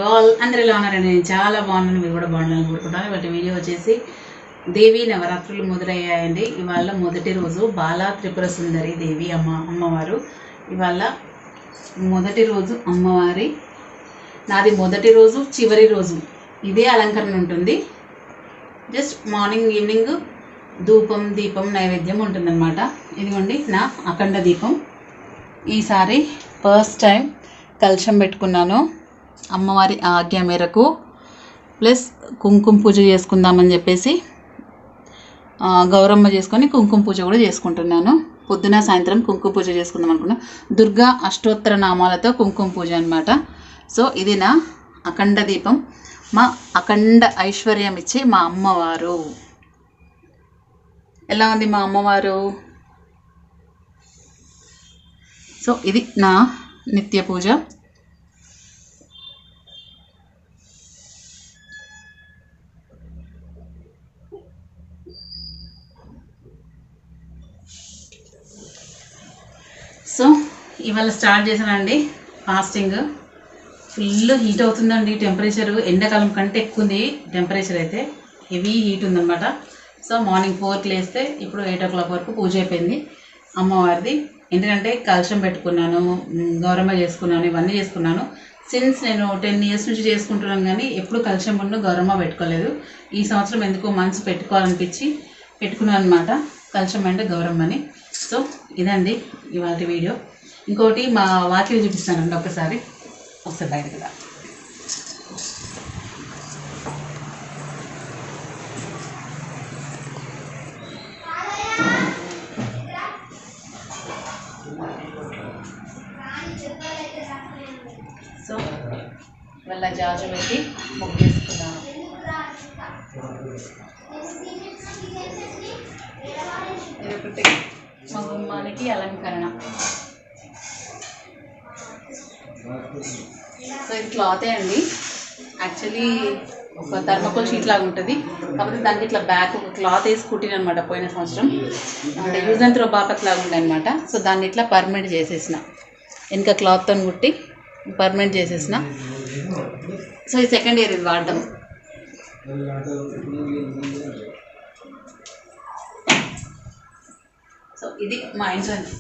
All అందరూ ఎలా ఉన్నారండి? నేను చాలా బాగున్నాను, మీరు కూడా బాగుండాలని కోరుకుంటాను. వాటి వీడియో వచ్చేసి దేవి నవరాత్రులు మొదలయ్యాయండి. ఇవాళ మొదటి రోజు బాలా త్రిపుర సుందరి దేవి అమ్మవారు. ఇవాళ మొదటి రోజు అమ్మవారి, నాది మొదటి రోజు చివరి రోజు ఇదే అలంకరణ ఉంటుంది. జస్ట్ మార్నింగ్ ఈవినింగ్ ధూపం దీపం నైవేద్యం ఉంటుందన్నమాట. ఇదిగోండి నా అఖండ దీపం. ఈసారి ఫస్ట్ టైం కలశం పెట్టుకున్నాను అమ్మవారి ఆజ్ఞ మేరకు. ప్లస్ కుంకుమ పూజ చేసుకుందామని చెప్పేసి గౌరమ్మ చేసుకొని కుంకుమ పూజ కూడా చేసుకుంటున్నాను. పొద్దున సాయంత్రం కుంకుమ పూజ చేసుకుందాం అనుకున్నా. దుర్గా అష్టోత్తర నామాలతో కుంకుమ పూజ అనమాట. సో ఇది నా అఖండ దీపం, మా అఖండ ఐశ్వర్యం ఇచ్చే మా అమ్మవారు. ఎలా ఉంది మా అమ్మవారు? సో ఇది నా నిత్య పూజ. సో ఇవాళ స్టార్ట్ చేశానండి ఫాస్టింగ్. ఫుల్ హీట్ అవుతుందండి టెంపరేచర్. ఎండాకాలం కంటే ఎక్కువ ఉంది టెంపరేచర్, అయితే హెవీ హీట్ ఉందన్నమాట. సో మార్నింగ్ 4కి లేస్తే ఇప్పుడు 8 o'clock వరకు పూజ అయిపోయింది అమ్మవారిది. ఎందుకంటే కలశం పెట్టుకున్నాను, గౌరమ్మ చేసుకున్నాను, ఇవన్నీ చేసుకున్నాను. సిన్స్ నేను 10 years నుంచి చేసుకుంటున్నాను, కానీ ఎప్పుడు కలశం ముందు గౌరమ్మ పెట్టుకోలేదు. ఈ సంవత్సరం ఎందుకో మనసు పెట్టుకోవాలనిపించి పెట్టుకున్నాను అనమాట, కలశం అంటే గౌరమ్మని. సో ఇదండి ఇవాళ వీడియో. ఇంకోటి మా వాకిలి చూపిస్తానండి ఒకసారి బయటకు రా. సో ఇవాళ జాజు పెట్టి ముగ్గేసుకున్నాను. ఇది ఒకటి మా గుమ్మానికి అలంకరణ. సో ఇది క్లాతే అండి. యాక్చువల్లీ ఒక థర్మకోల్ షీట్ లాగా ఉంటుంది, కాకపోతే దానికి ఇట్లా బ్యాక్ ఒక క్లాత్ వేసి కుట్టిన అనమాట పోయిన సంవత్సరం. అంటే యూజ్ అండ్ త్రో బాపత్ లాగా ఉండే అనమాట. సో దాన్ని ఇట్లా పర్మనెంట్ చేసేసిన, వెనుక క్లాత్తో కుట్టి పర్మనెంట్ చేసేసిన. సో ఈ సెకండ్ ఇయర్ ఇది వాడడం. సో ఇది మా ఎంట్రన్స్.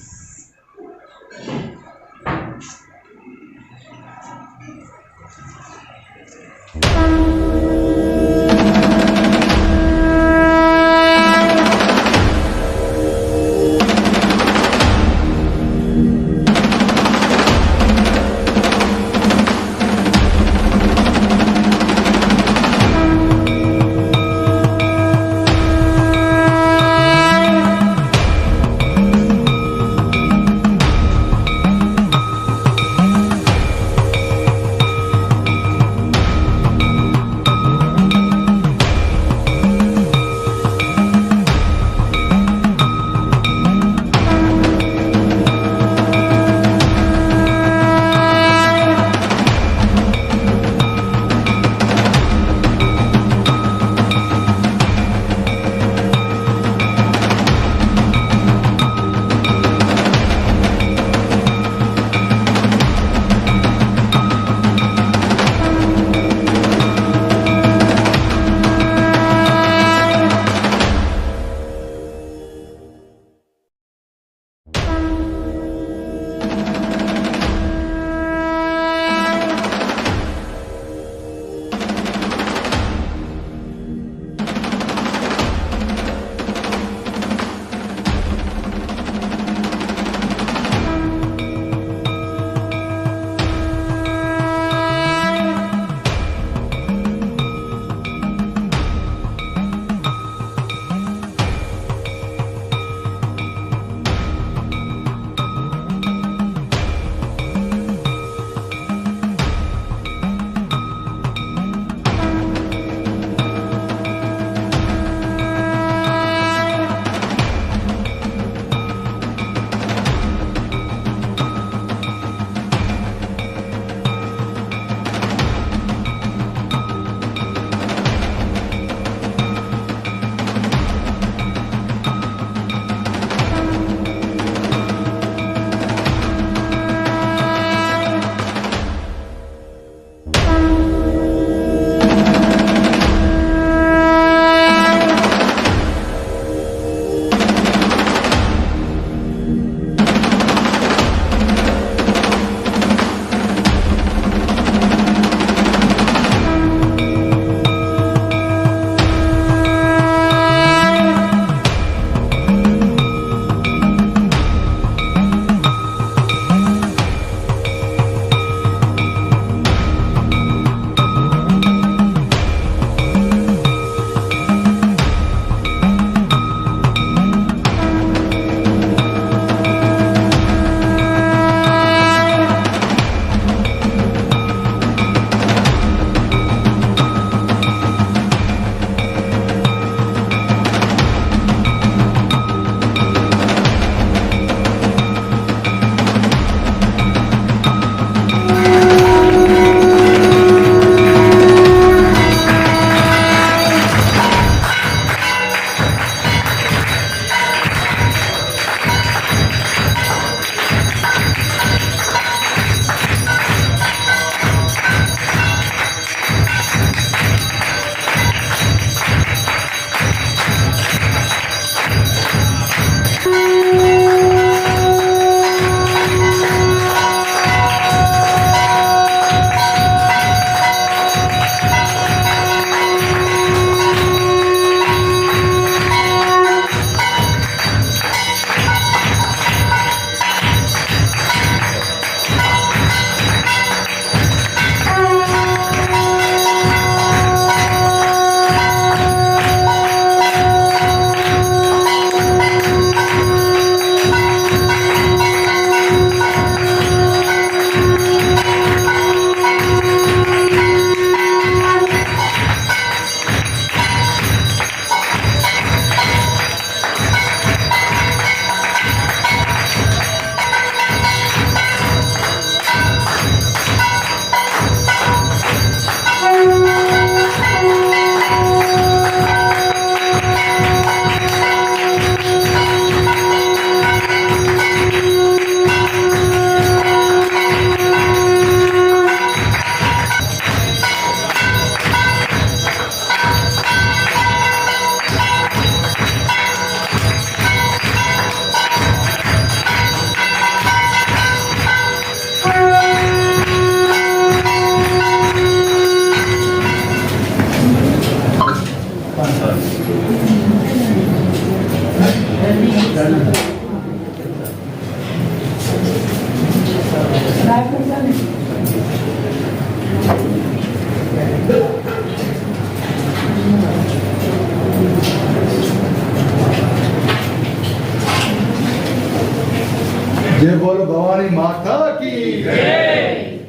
जय बोलो भवानी माता की जय,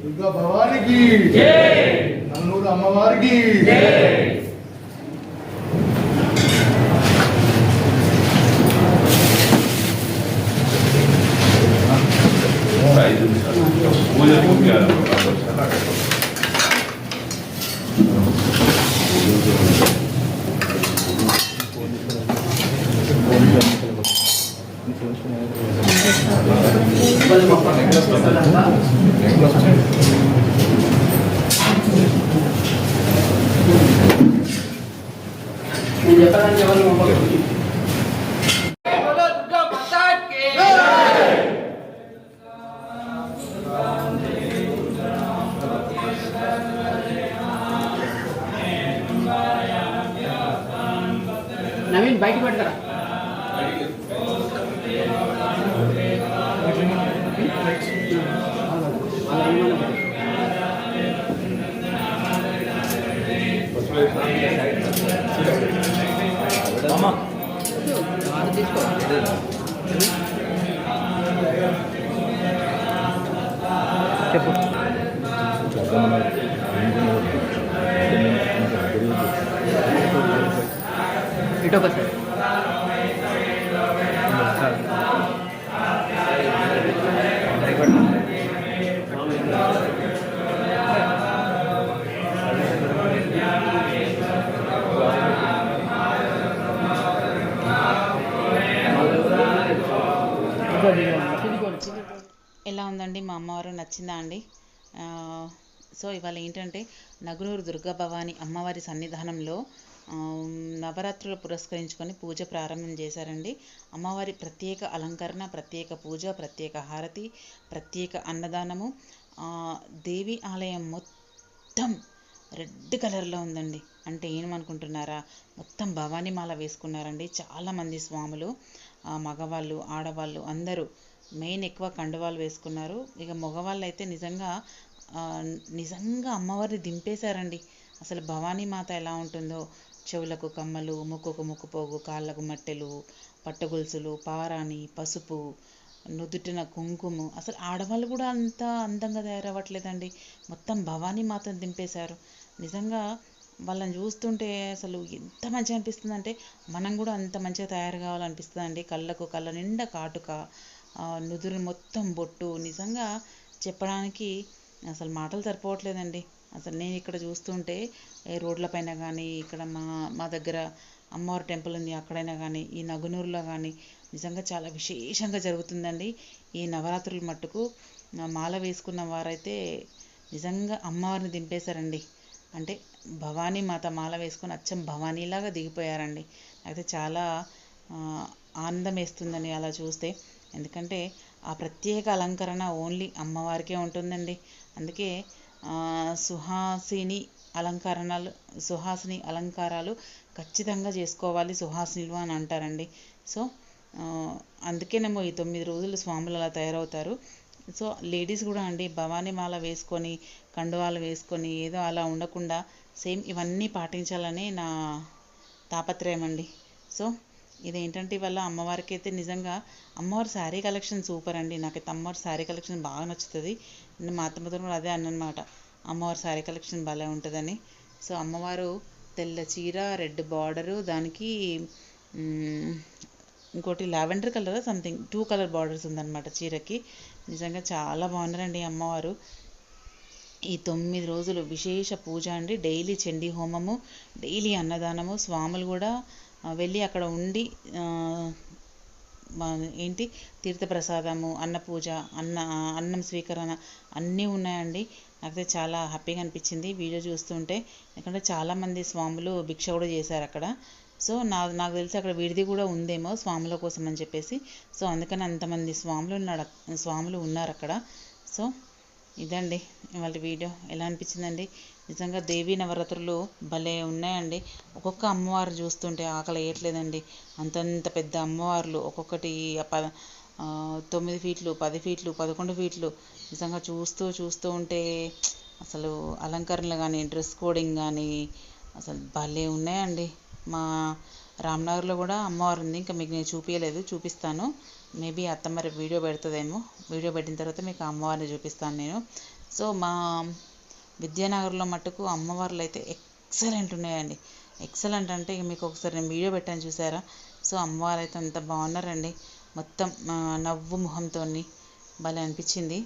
दुर्गा भवानी की जय, नन्नूर अम्मवार की जय। नवीन बाइक पड़ता इटो का सर ఎలా ఉందండి మా అమ్మవారు నచ్చిందా అండి? సో ఇవాళ ఏంటంటే నగునూరు దుర్గా భవాని అమ్మవారి సన్నిధానంలో నవరాత్రులు పురస్కరించుకొని పూజ ప్రారంభం చేశారండి. అమ్మవారి ప్రత్యేక అలంకరణ, ప్రత్యేక పూజ, ప్రత్యేక హారతి, ప్రత్యేక అన్నదానము. దేవి ఆలయం మొత్తం రెడ్ కలర్లో ఉందండి. అంటే ఏమనుకుంటున్నారా, మొత్తం భవానీ మాల వేసుకున్నారండి చాలామంది స్వాములు, మగవాళ్ళు ఆడవాళ్ళు అందరూ. మెయిన్ ఎక్కువ కండువాలు వేసుకున్నారు. ఇక మగవాళ్ళు అయితే నిజంగా అమ్మవారిని దింపేశారండి. అసలు భవానీ మాత ఎలా ఉంటుందో, చెవులకు కమ్మలు, ముక్కుకు ముక్కుపోగు, కాళ్ళకు మట్టెలు, పట్టగొలుసులు, పారాణి, పసుపు, నుదుటిన కుంకుమ. అసలు ఆడవాళ్ళు కూడా అంత అందంగా తయారవ్వట్లేదండి. మొత్తం భవానీ మాతను దింపేశారు. నిజంగా వాళ్ళని చూస్తుంటే అసలు ఎంత మంచిగా అనిపిస్తుంది అంటే మనం కూడా అంత మంచిగా తయారు కావాలనిపిస్తుంది. కళ్ళ నిండా కాటుక, నుదురు మొత్తం బొట్టు. నిజంగా చెప్పడానికి అసలు మాటలు సరిపోవట్లేదండి. అసలు నేను ఇక్కడ చూస్తుంటే రోడ్ల పైన కానీ, ఇక్కడ మా దగ్గర అమ్మవారి టెంపుల్ ఉంది అక్కడైనా కానీ, ఈ నగునూరులో కానీ నిజంగా చాలా విశేషంగా జరుగుతుందండి. ఈ నవరాత్రుల మట్టుకు మాల వేసుకున్న వారైతే నిజంగా అమ్మవారిని దింపేశారండి. అంటే భవానీ మాత మాల వేసుకొని అచ్చం భవానీలాగా దిగిపోయారండి. అయితే చాలా ఆనందం వేస్తుందని అలా చూస్తే. ఎందుకంటే ఆ ప్రత్యేక అలంకరణ ఓన్లీ అమ్మవారికే ఉంటుందండి. అందుకే సుహాసిని అలంకారాలు ఖచ్చితంగా చేసుకోవాలి సుహాసినులు అని అంటారండి. సో అందుకేనేమో ఈ 9 రోజులు స్వాములు అలా తయారవుతారు. సో లేడీస్ కూడా అండి భవానీ మాల వేసుకొని, కండువాలు వేసుకొని ఏదో అలా ఉండకుండా సేమ్ ఇవన్నీ పాటించాలని నా తాపత్రయం అండి. సో ఇదేంటంటే ఇవాళ అమ్మవారికి అయితే నిజంగా అమ్మవారి శారీ కలెక్షన్ సూపర్ అండి. నాకైతే అమ్మవారి శారీ కలెక్షన్ బాగా నచ్చుతుంది. మా అత్తమ్మతో కూడా అదే అన్నమాట, అమ్మవారి శారీ కలెక్షన్ భలే ఉంటుందని. సో అమ్మవారు తెల్ల చీర, రెడ్ బార్డరు, దానికి ఇంకోటి lavender colour something 2 colour borders ఉందన్నమాట చీరకి. నిజంగా చాలా బాగున్నారండి అమ్మవారు. ఈ 9 రోజులు విశేష పూజ అండి. డైలీ చండీ హోమము, డైలీ అన్నదానము. స్వాములు కూడా వెళ్ళి అక్కడ ఉండి తీర్థప్రసాదము, అన్నపూజ, అన్నం స్వీకరణ అన్నీ ఉన్నాయండి. నాకైతే చాలా హ్యాపీగా అనిపించింది వీడియో చూస్తుంటే. ఎందుకంటే చాలామంది స్వాములు భిక్ష కూడా చేశారు అక్కడ. సో నాకు తెలిసి అక్కడ విడిది కూడా ఉందేమో స్వాముల కోసం అని చెప్పేసి. సో అందుకని అంతమంది స్వాములు ఉన్నారు అక్కడ. సో ఇదండి ఇవాళ వీడియో. ఎలా అనిపించిందండి? నిజంగా దేవీ నవరాత్రులు భలే ఉన్నాయండి. ఒక్కొక్క అమ్మవారు చూస్తుంటే ఆకలి వేయట్లేదండి. అంతంత పెద్ద అమ్మవార్లు, ఒక్కొక్కటి 9 ఫీట్లు, 10 ఫీట్లు, 11 ఫీట్లు. నిజంగా చూస్తూ ఉంటే అసలు అలంకరణలు కానీ డ్రెస్ కోడింగ్ కానీ అసలు భలే ఉన్నాయండి. మా రామ్నగర్లో కూడా అమ్మవారు ఉంది, ఇంకా మీకు నేను చూపించలేదు, చూపిస్తాను. మేబీ అత్తమ్మ రేపు వీడియో పెడుతుందేమో, వీడియో పెట్టిన తర్వాత మీకు అమ్మవారిని చూపిస్తాను నేను. సో మా విద్యానగర్లో మట్టుకు అమ్మవార్లు అయితే ఎక్సలెంట్ ఉన్నాయండి. ఎక్సలెంట్ అంటే ఇక మీకు ఒకసారి నేను వీడియో పెట్టాను చూసారా. సో అమ్మవారు అయితే అంత బాగున్నారండి, మొత్తం నవ్వు మొహంతో భలే అనిపించింది.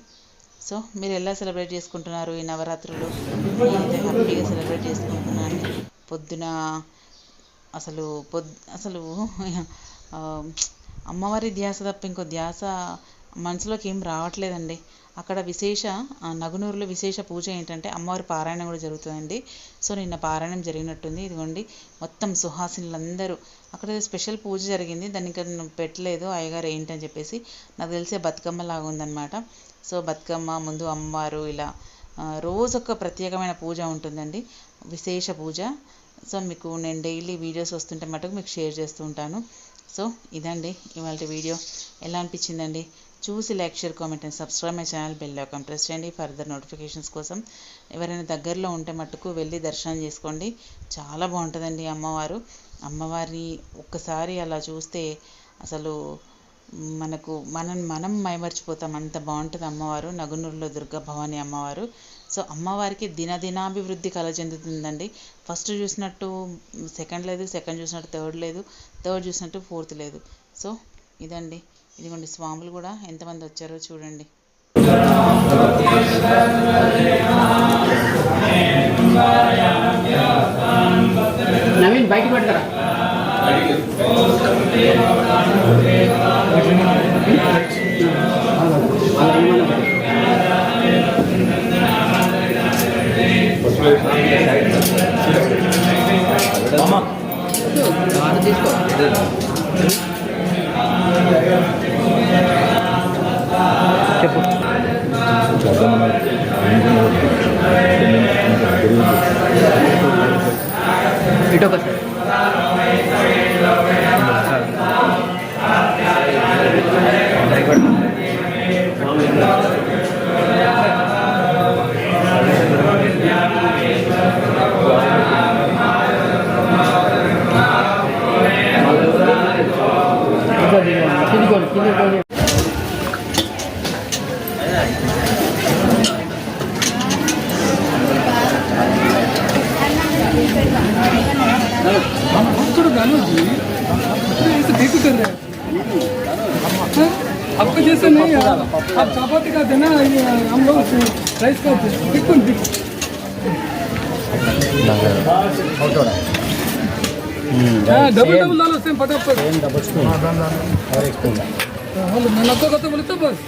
సో మీరు ఎలా సెలబ్రేట్ చేసుకుంటున్నారు ఈ నవరాత్రులు? నేనైతే హ్యాపీగా సెలబ్రేట్ చేసుకుంటున్నాను. పొద్దున అసలు అమ్మవారి ధ్యాస తప్ప ఇంకో ధ్యాస మనసులోకి ఏం రావట్లేదండి. అక్కడ నగునూరులో విశేష పూజ ఏంటంటే అమ్మవారి పారాయణం కూడా జరుగుతుందండి. సో నిన్న పారాయణం జరిగినట్టుంది. ఇదిగోండి మొత్తం సుహాసినులందరూ అక్కడ స్పెషల్ పూజ జరిగింది, దాన్ని ఇంకా పెట్టలేదు అయ్యగారు ఏంటని చెప్పేసి. నాకు తెలిసే బతుకమ్మ లాగా ఉందన్నమాట. సో బతుకమ్మ ముందు అమ్మవారు ఇలా రోజొక ప్రత్యేకమైన పూజ ఉంటుందండి, విశేష పూజ. సో మీకు నేను డైలీ వీడియోస్ వస్తుంటే మటుకు మీకు షేర్ చేస్తూ ఉంటాను. సో ఇదండి ఇవాళ వీడియో. ఎలా అనిపించిందండి? చూసి like, share, comment and subscribe my channel, bell icon press చేయండి ఫర్దర్ నోటిఫికేషన్స్ కోసం. ఎవరైనా దగ్గరలో ఉంటే మట్టుకు వెళ్ళి దర్శనం చేసుకోండి, చాలా బాగుంటుందండి అమ్మవారిని ఒక్కసారి అలా చూస్తే అసలు మనం మైమర్చిపోతాం, అంత బాగుంటుంది అమ్మవారు. నగునూరులో దుర్గా భవాని అమ్మవారు. సో అమ్మవారికి దినాభివృద్ధి కలచెందుతుందండి. ఫస్ట్ చూసినట్టు సెకండ్ లేదు, సెకండ్ చూసినట్టు థర్డ్ లేదు, థర్డ్ చూసినట్టు ఫోర్త్ లేదు. సో ఇదండి. ఇదిగోండి స్వాములు కూడా ఎంతమంది వచ్చారో చూడండి. నవీన్ బయట పడతారా? తీసుకో చెప్పు. ఇటు ఒకసారి కింది देखो कर रहे हैं आपको जैसे नहीं है, आप चपाती का देना, हम लोग राइस का बिल्कुल डबल डालो सेम फटाफट नक्को बोले तो बस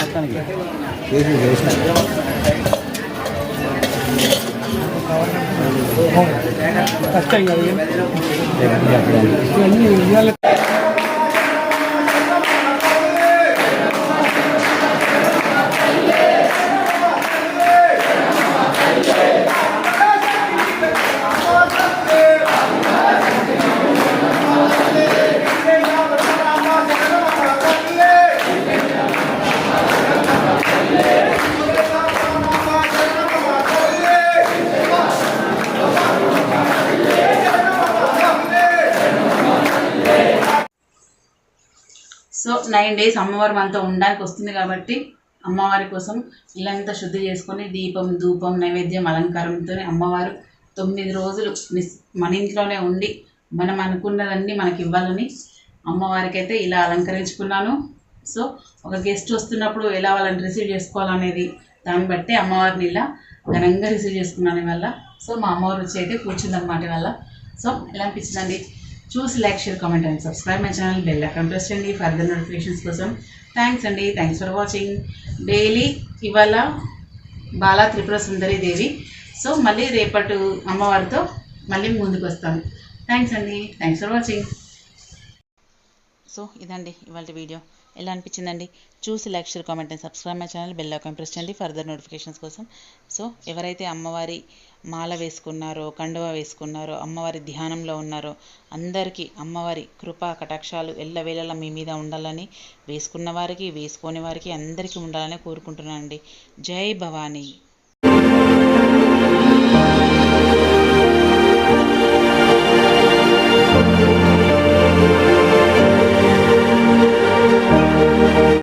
మొత్తానికి కష్టం కదా. సో 9 days అమ్మవారు మనతో ఉండడానికి వస్తుంది కాబట్టి అమ్మవారి కోసం ఇల్లంతా శుద్ధి చేసుకొని దీపం, ధూపం, నైవేద్యం, అలంకారంతో అమ్మవారు 9 రోజులు మన ఇంట్లోనే ఉండి మనం అనుకున్నదన్నీ మనకి ఇవ్వాలని అమ్మవారికి అయితే ఇలా అలంకరించుకున్నాను. సో ఒక గెస్ట్ వస్తున్నప్పుడు ఎలా వాళ్ళని రిసీవ్ చేసుకోవాలనేది దాన్ని బట్టి అమ్మవారిని ఇలా ఘనంగా రిసీవ్ చేసుకున్నాను ఇవాళ. సో మా అమ్మవారు వచ్చి అయితే కూర్చుందన్నమాట ఇవాళ. సో ఎలా అనిపించిందండి? చూసి like, share, comment and subscribe my channel, bell icon press చేయండి ఫర్దర్ నోటిఫికేషన్స్ కోసం. థ్యాంక్స్ అండి, థ్యాంక్స్ ఫర్ వాచింగ్. డైలీ ఇవాళ బాలా త్రిపుర సుందరి దేవి. సో మళ్ళీ రేపటి అమ్మవారితో మళ్ళీ ముందుకు వస్తాను. థ్యాంక్స్ అండి, థ్యాంక్స్ ఫర్ వాచింగ్. సో ఇదండి ఇవాళ వీడియో. ఎలా అనిపించిందండి? చూసి like, share, comment and subscribe my channel. Bell icon press చేయండి ఫర్దర్ నోటిఫికేషన్స్ కోసం. సో ఎవరైతే అమ్మవారి మాల వేసుకున్నారో, కండువా వేసుకున్నారో, అమ్మవారి ధ్యానంలో ఉన్నారో అందరికీ అమ్మవారి కృపా కటాక్షాలు ఎల్లవేళలా మీ మీద ఉండాలని, వేసుకున్న వారికి వేసుకోని వారికి అందరికీ ఉండాలని కోరుకుంటున్నానండి. జై భవానీ.